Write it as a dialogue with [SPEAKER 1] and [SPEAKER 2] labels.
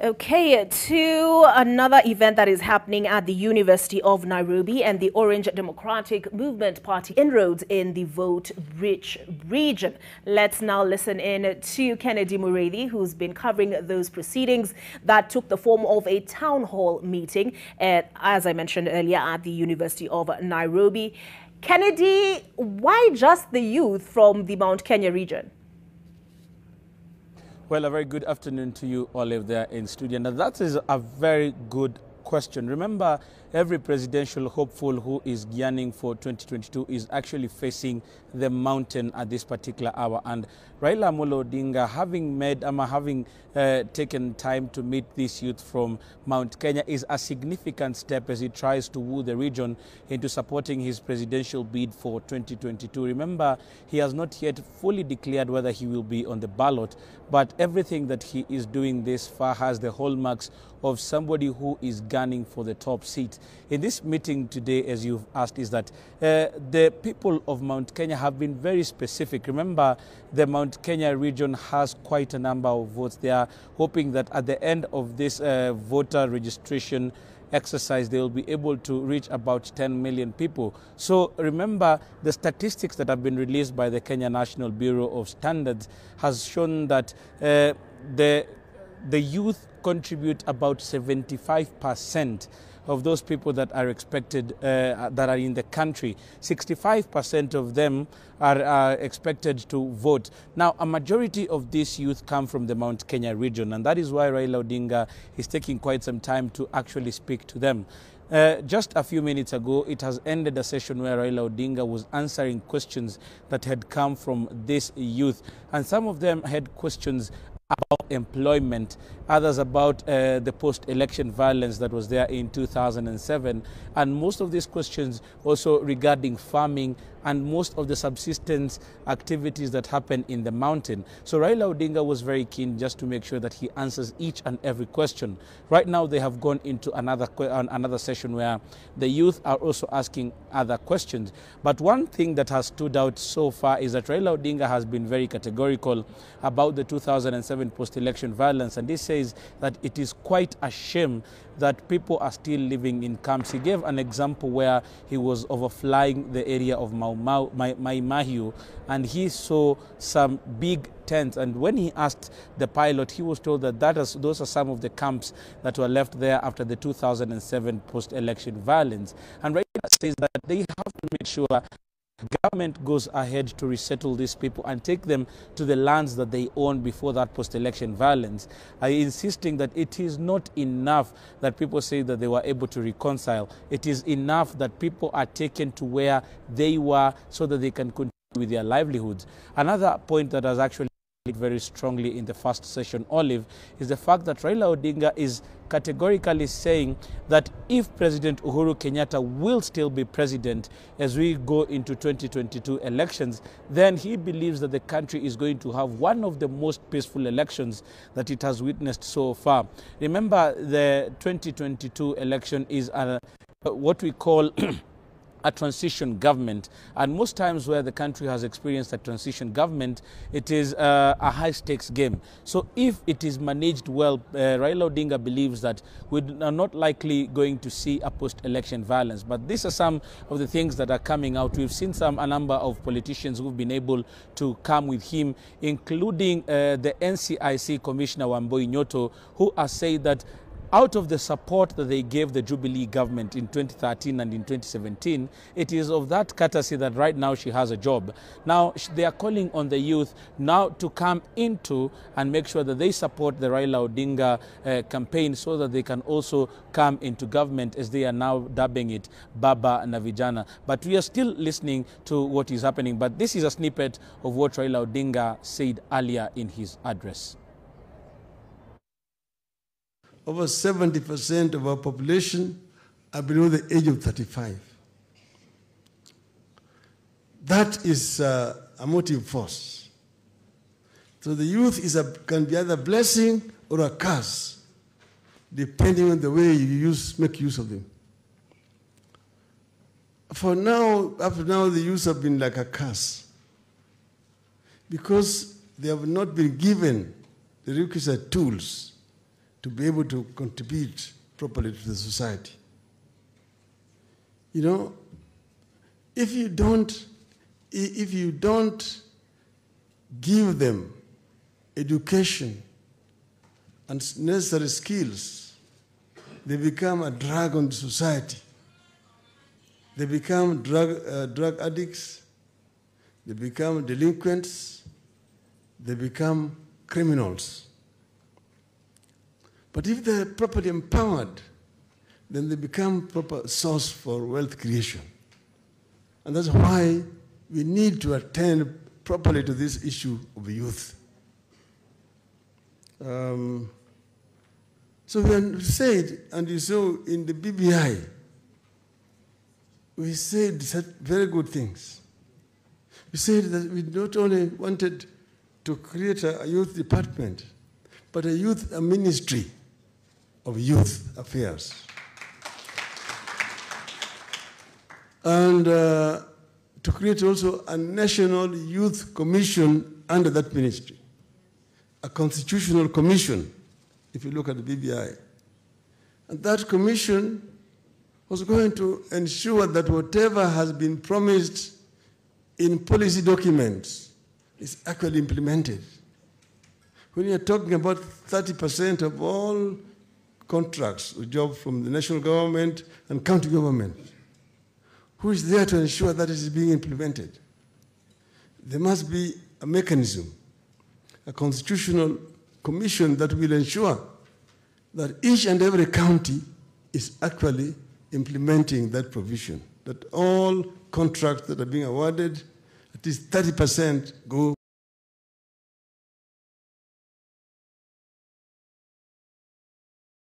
[SPEAKER 1] Okay, to another event that is happening at the University of Nairobi and the Orange Democratic Movement Party inroads in the vote-rich region. Let's now listen in to Kennedy Mureithi, who's been covering those proceedings that took the form of a town hall meeting, as I mentioned earlier, at the University of Nairobi. Kennedy, why just the youth from the Mount Kenya region?
[SPEAKER 2] Well, a very good afternoon to you, Olive, there in studio. Now, that is a very good question. Remember, every presidential hopeful who is yearning for 2022 is actually facing the mountain at this particular hour. And Raila Amolo Odinga, having taken time to meet this youth from Mount Kenya, is a significant step as he tries to woo the region into supporting his presidential bid for 2022. Remember, he has not yet fully declared whether he will be on the ballot, but everything that he is doing this far has the hallmarks of somebody who is gunning for the top seat. In this meeting today, as you've asked, is that the people of Mount Kenya have been very specific. Remember, the Mount Kenya region has quite a number of votes. They are hoping that at the end of this voter registration exercise, they will be able to reach about 10 million people. So remember, the statistics that have been released by the Kenya National Bureau of Standards has shown that the youth contribute about 75% of those people that are expected, that are in the country. 65% of them are expected to vote. Now, a majority of these youth come from the Mount Kenya region, and that is why Raila Odinga is taking quite some time to actually speak to them. Just a few minutes ago, it has ended a session where Raila Odinga was answering questions that had come from this youth, and some of them had questions about employment, others about the post-election violence that was there in 2007, and most of these questions also regarding farming and most of the subsistence activities that happen in the mountain. So Raila Odinga was very keen just to make sure that he answers each and every question. Right now they have gone into another session where the youth are also asking other questions. But one thing that has stood out so far is that Raila Odinga has been very categorical about the 2007 post-election violence, and he says that it is quite a shame that people are still living in camps. He gave an example where he was overflying the area of Mai Mahiu, and he saw some big tents, and when he asked the pilot, he was told that those are some of the camps that were left there after the 2007 post-election violence. And Raila says that they have to make sure government goes ahead to resettle these people and take them to the lands that they owned before that post-election violence, insisting that it is not enough that people say that they were able to reconcile. It is enough that people are taken to where they were so that they can continue with their livelihoods. Another point that has actually very strongly in the first session, Olive, is the fact that Raila Odinga is categorically saying that if President Uhuru Kenyatta will still be president as we go into 2022 elections, then he believes that the country is going to have one of the most peaceful elections that it has witnessed so far. Remember, the 2022 election is what we call a transition government, and most times where the country has experienced a transition government, it is a high-stakes game. So if it is managed well, Raila Odinga believes that we are not likely going to see a post-election violence. But these are some of the things that are coming out. We've seen a number of politicians who've been able to come with him, including the NCIC Commissioner Wambui Nyoto, who has said that out of the support that they gave the Jubilee government in 2013 and in 2017, it is of that courtesy that right now she has a job. Now, they are calling on the youth now to come into and make sure that they support the Raila Odinga campaign so that they can also come into government, as they are now dubbing it Baba na Vijana. But we are still listening to what is happening. But this is a snippet of what Raila Odinga said earlier in his address.
[SPEAKER 3] Over 70% of our population are below the age of 35. That is a motive force. So the youth can be either a blessing or a curse, depending on the way you make use of them. For now, up to now, the youth have been like a curse because they have not been given the requisite tools to be able to contribute properly to the society. You know, if you don't give them education and necessary skills, they become a drag on the society. They become drug addicts, they become delinquents, they become criminals. But if they're properly empowered, then they become proper source for wealth creation. And that's why we need to attend properly to this issue of youth. So we said, and you saw in the BBI, we said very good things. We said that we not only wanted to create a youth department, but a ministry of youth affairs. And to create also a national youth commission under that ministry, a constitutional commission, if you look at the BBI. And that commission was going to ensure that whatever has been promised in policy documents is actually implemented. When you're talking about 30% of all contracts or jobs from the national government and county government, who is there to ensure that it is being implemented? There must be a mechanism, a constitutional commission that will ensure that each and every county is actually implementing that provision, that all contracts that are being awarded, at least 30% go